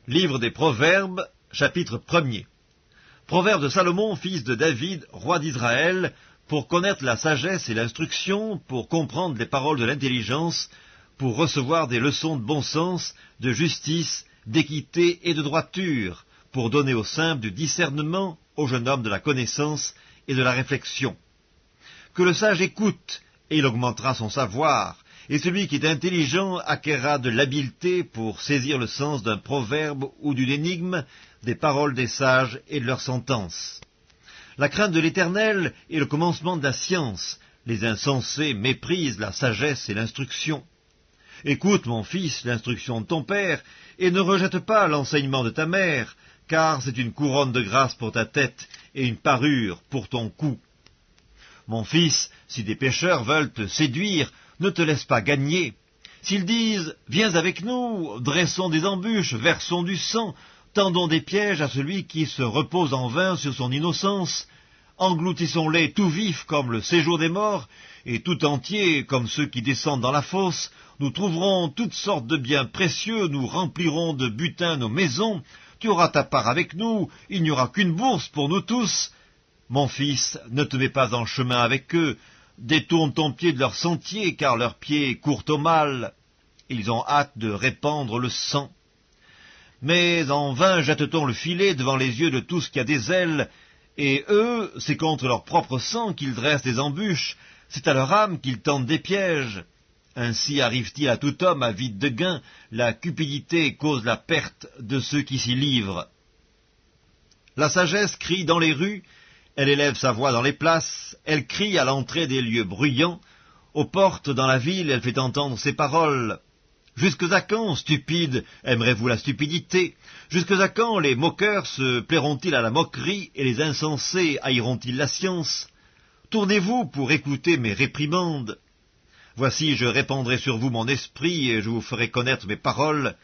Livre des Proverbes, chapitre 1er. Proverbe de Salomon, fils de David, roi d'Israël, pour connaître la sagesse et l'instruction, pour comprendre les paroles de l'intelligence, pour recevoir des leçons de bon sens, de justice, d'équité et de droiture, pour donner aux simples du discernement, aux jeunes hommes de la connaissance et de la réflexion. Que le sage écoute, et il augmentera son savoir, et celui qui est intelligent acquerra de l'habileté pour saisir le sens d'un proverbe ou d'une énigme, des paroles des sages et de leurs sentences. La crainte de l'Éternel est le commencement de la science. Les insensés méprisent la sagesse et l'instruction. Écoute, mon fils, l'instruction de ton père, et ne rejette pas l'enseignement de ta mère, car c'est une couronne de grâce pour ta tête et une parure pour ton cou. Mon fils, si des pécheurs veulent te séduire, ne te laisse pas gagner. S'ils disent « Viens avec nous, dressons des embûches, versons du sang, tendons des pièges à celui qui se repose en vain sur son innocence, engloutissons-les tout vifs comme le séjour des morts, et tout entiers comme ceux qui descendent dans la fosse, nous trouverons toutes sortes de biens précieux, nous remplirons de butin nos maisons, tu auras ta part avec nous, il n'y aura qu'une bourse pour nous tous. Mon fils, ne te mets pas en chemin avec eux, détourne ton pied de leur sentier, car leurs pieds courent au mal. Ils ont hâte de répandre le sang. Mais en vain jette-t-on le filet devant les yeux de tout ce qui a des ailes, et eux, c'est contre leur propre sang qu'ils dressent des embûches, c'est à leur âme qu'ils tentent des pièges. Ainsi arrive-t-il à tout homme avide de gain, la cupidité cause la perte de ceux qui s'y livrent. La sagesse crie dans les rues, elle élève sa voix dans les places, elle crie à l'entrée des lieux bruyants, aux portes dans la ville, elle fait entendre ses paroles. Jusque à quand, stupides, aimerez-vous la stupidité? Jusque à quand les moqueurs se plairont-ils à la moquerie, et les insensés haïront-ils la science? Tournez-vous pour écouter mes réprimandes. Voici, je répandrai sur vous mon esprit, et je vous ferai connaître mes paroles.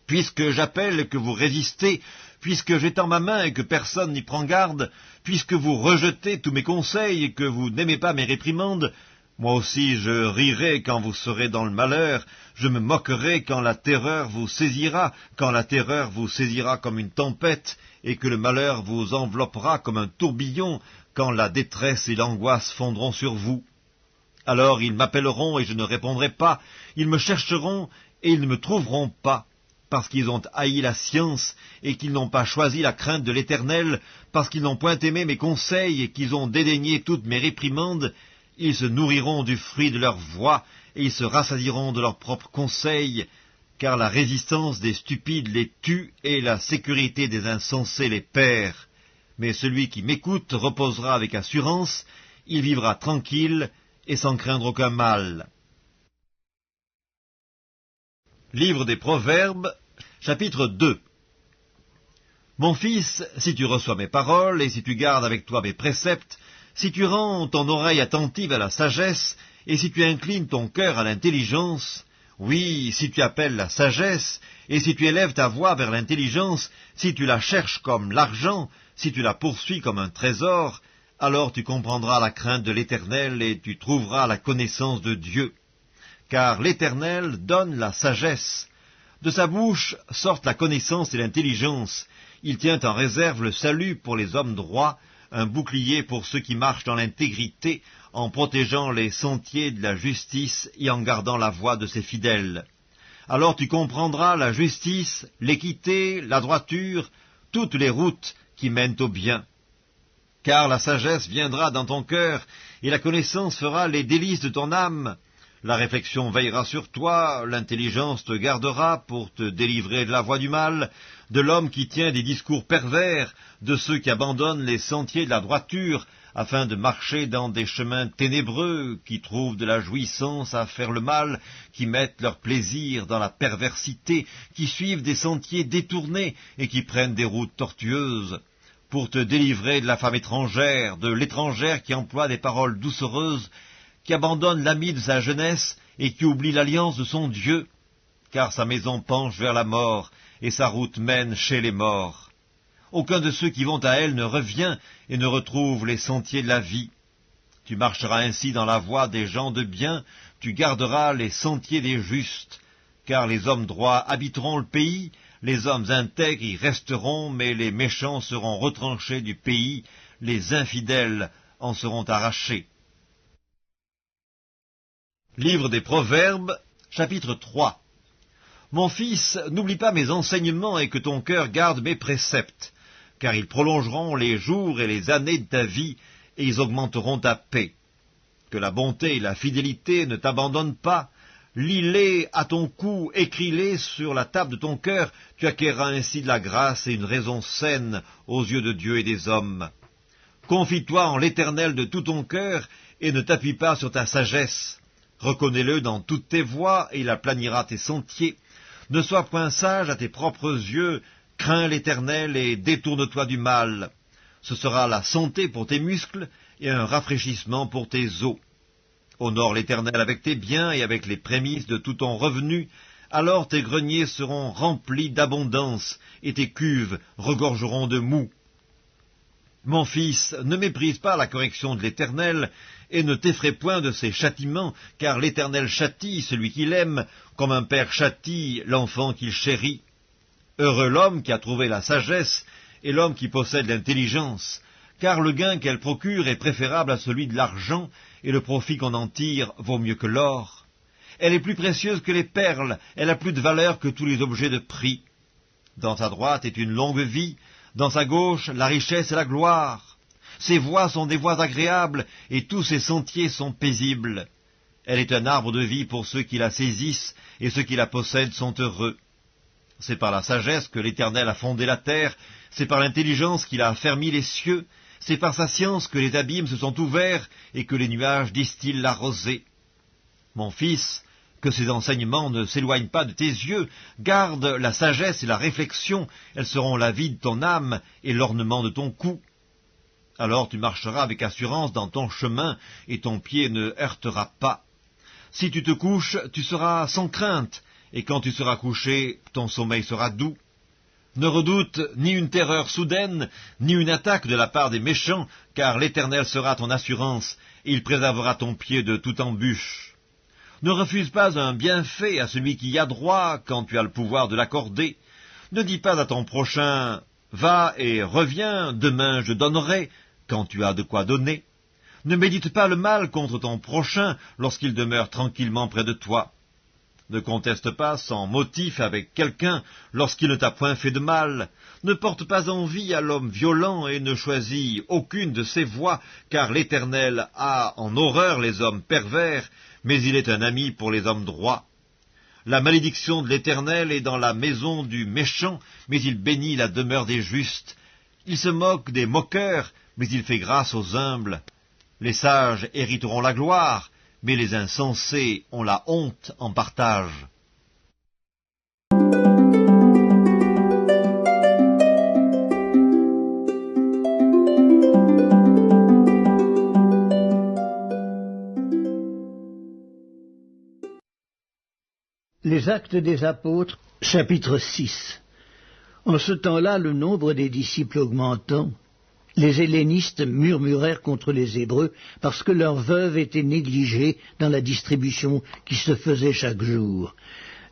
Puisque j'appelle que vous résistez, puisque j'étends ma main et que personne n'y prend garde, puisque vous rejetez tous mes conseils et que vous n'aimez pas mes réprimandes, moi aussi je rirai quand vous serez dans le malheur, je me moquerai quand la terreur vous saisira comme une tempête, et que le malheur vous enveloppera comme un tourbillon, quand la détresse et l'angoisse fondront sur vous. Alors ils m'appelleront et je ne répondrai pas, ils me chercheront et ils ne me trouveront pas, parce qu'ils ont haï la science et qu'ils n'ont pas choisi la crainte de l'Éternel, parce qu'ils n'ont point aimé mes conseils et qu'ils ont dédaigné toutes mes réprimandes, ils se nourriront du fruit de leur voix et ils se rassasieront de leurs propres conseils, car la résistance des stupides les tue et la sécurité des insensés les perd. Mais celui qui m'écoute reposera avec assurance, il vivra tranquille et sans craindre aucun mal. Livre des Proverbes, chapitre 2. Mon fils, si tu reçois mes paroles, et si tu gardes avec toi mes préceptes, si tu rends ton oreille attentive à la sagesse, et si tu inclines ton cœur à l'intelligence, oui, si tu appelles la sagesse, et si tu élèves ta voix vers l'intelligence, si tu la cherches comme l'argent, si tu la poursuis comme un trésor, alors tu comprendras la crainte de l'Éternel, et tu trouveras la connaissance de Dieu. Car l'Éternel donne la sagesse. De sa bouche sortent la connaissance et l'intelligence. Il tient en réserve le salut pour les hommes droits, un bouclier pour ceux qui marchent dans l'intégrité, en protégeant les sentiers de la justice et en gardant la voie de ses fidèles. Alors tu comprendras la justice, l'équité, la droiture, toutes les routes qui mènent au bien. Car la sagesse viendra dans ton cœur, et la connaissance fera les délices de ton âme. La réflexion veillera sur toi, l'intelligence te gardera pour te délivrer de la voie du mal, de l'homme qui tient des discours pervers, de ceux qui abandonnent les sentiers de la droiture, afin de marcher dans des chemins ténébreux, qui trouvent de la jouissance à faire le mal, qui mettent leur plaisir dans la perversité, qui suivent des sentiers détournés et qui prennent des routes tortueuses. Pour te délivrer de la femme étrangère, de l'étrangère qui emploie des paroles doucereuses, qui abandonne l'ami de sa jeunesse et qui oublie l'alliance de son Dieu, car sa maison penche vers la mort et sa route mène chez les morts. Aucun de ceux qui vont à elle ne revient et ne retrouve les sentiers de la vie. Tu marcheras ainsi dans la voie des gens de bien, tu garderas les sentiers des justes, car les hommes droits habiteront le pays, les hommes intègres y resteront, mais les méchants seront retranchés du pays, les infidèles en seront arrachés. Livre des Proverbes, chapitre 3. Mon fils, n'oublie pas mes enseignements et que ton cœur garde mes préceptes, car ils prolongeront les jours et les années de ta vie, et ils augmenteront ta paix. Que la bonté et la fidélité ne t'abandonnent pas, lis-les à ton cou, écris-les sur la table de ton cœur, tu acquerras ainsi de la grâce et une raison saine aux yeux de Dieu et des hommes. Confie-toi en l'Éternel de tout ton cœur, et ne t'appuie pas sur ta sagesse. Reconnais-le dans toutes tes voies, et il aplanira tes sentiers. Ne sois point sage à tes propres yeux, crains l'Éternel et détourne-toi du mal. Ce sera la santé pour tes muscles et un rafraîchissement pour tes os. Honore l'Éternel avec tes biens et avec les prémices de tout ton revenu, alors tes greniers seront remplis d'abondance et tes cuves regorgeront de moût. Mon fils, ne méprise pas la correction de l'Éternel, et ne t'effraie point de ses châtiments, car l'Éternel châtie celui qu'il aime, comme un père châtie l'enfant qu'il chérit. Heureux l'homme qui a trouvé la sagesse, et l'homme qui possède l'intelligence, car le gain qu'elle procure est préférable à celui de l'argent, et le profit qu'on en tire vaut mieux que l'or. Elle est plus précieuse que les perles, elle a plus de valeur que tous les objets de prix. Dans sa droite est une longue vie, dans sa gauche la richesse et la gloire. Ses voies sont des voies agréables, et tous ses sentiers sont paisibles. Elle est un arbre de vie pour ceux qui la saisissent, et ceux qui la possèdent sont heureux. C'est par la sagesse que l'Éternel a fondé la terre, c'est par l'intelligence qu'il a affermi les cieux, c'est par sa science que les abîmes se sont ouverts, et que les nuages distillent la rosée. Mon fils, que ces enseignements ne s'éloignent pas de tes yeux, garde la sagesse et la réflexion, elles seront la vie de ton âme et l'ornement de ton cou. Alors tu marcheras avec assurance dans ton chemin, et ton pied ne heurtera pas. Si tu te couches, tu seras sans crainte, et quand tu seras couché, ton sommeil sera doux. Ne redoute ni une terreur soudaine, ni une attaque de la part des méchants, car l'Éternel sera ton assurance, et il préservera ton pied de toute embûche. Ne refuse pas un bienfait à celui qui y a droit, quand tu as le pouvoir de l'accorder. Ne dis pas à ton prochain « Va et reviens, demain je donnerai », quand tu as de quoi donner. Ne médite pas le mal contre ton prochain lorsqu'il demeure tranquillement près de toi. Ne conteste pas sans motif avec quelqu'un lorsqu'il ne t'a point fait de mal. Ne porte pas envie à l'homme violent et ne choisis aucune de ses voies, car l'Éternel a en horreur les hommes pervers, mais il est un ami pour les hommes droits. La malédiction de l'Éternel est dans la maison du méchant, mais il bénit la demeure des justes. Il se moque des moqueurs, mais il fait grâce aux humbles. Les sages hériteront la gloire, mais les insensés ont la honte en partage. Les Actes des Apôtres, chapitre 6. En ce temps-là, le nombre des disciples augmentant, les hellénistes murmurèrent contre les Hébreux parce que leurs veuves étaient négligées dans la distribution qui se faisait chaque jour.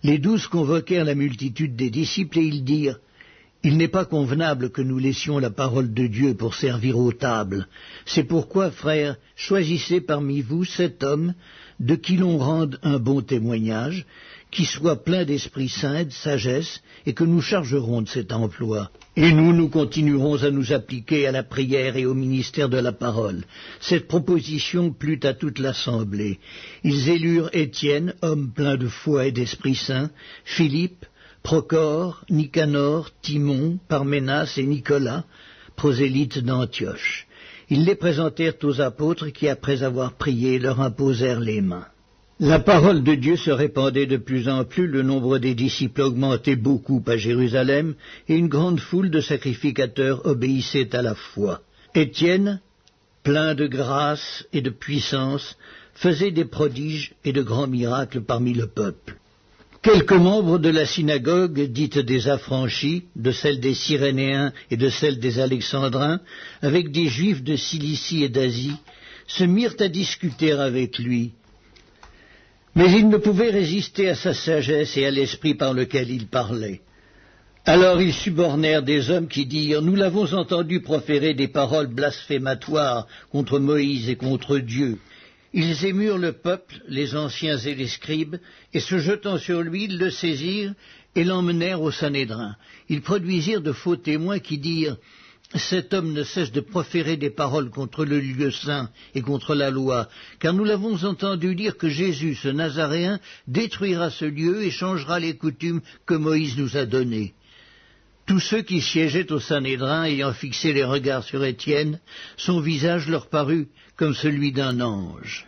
Les 12 convoquèrent la multitude des disciples et ils dirent « Il n'est pas convenable que nous laissions la parole de Dieu pour servir aux tables. C'est pourquoi, frères, choisissez parmi vous 7 hommes de qui l'on rende un bon témoignage, qui soit plein d'Esprit Saint, de sagesse, et que nous chargerons de cet emploi. Et nous continuerons à nous appliquer à la prière et au ministère de la parole. » Cette proposition plut à toute l'assemblée. Ils élurent Étienne, homme plein de foi et d'Esprit Saint, Philippe, Procore, Nicanor, Timon, Parménas et Nicolas, prosélytes d'Antioche. Ils les présentèrent aux apôtres qui, après avoir prié, leur imposèrent les mains. La parole de Dieu se répandait de plus en plus, le nombre des disciples augmentait beaucoup à Jérusalem, et une grande foule de sacrificateurs obéissait à la foi. Étienne, plein de grâce et de puissance, faisait des prodiges et de grands miracles parmi le peuple. Quelques membres de la synagogue, dite des affranchis, de celle des Cyrénéens et de celle des Alexandrins, avec des Juifs de Cilicie et d'Asie, se mirent à discuter avec lui. Mais ils ne pouvaient résister à sa sagesse et à l'esprit par lequel il parlait. Alors ils subornèrent des hommes qui dirent « Nous l'avons entendu proférer des paroles blasphématoires contre Moïse et contre Dieu. » Ils émurent le peuple, les anciens et les scribes, et se jetant sur lui, ils le saisirent et l'emmenèrent au Sanhédrin. Ils produisirent de faux témoins qui dirent « Cet homme ne cesse de proférer des paroles contre le lieu saint et contre la loi, car nous l'avons entendu dire que Jésus, ce Nazaréen, détruira ce lieu et changera les coutumes que Moïse nous a données. » Tous ceux qui siégeaient au Sanhédrin, ayant fixé les regards sur Étienne, son visage leur parut comme celui d'un ange.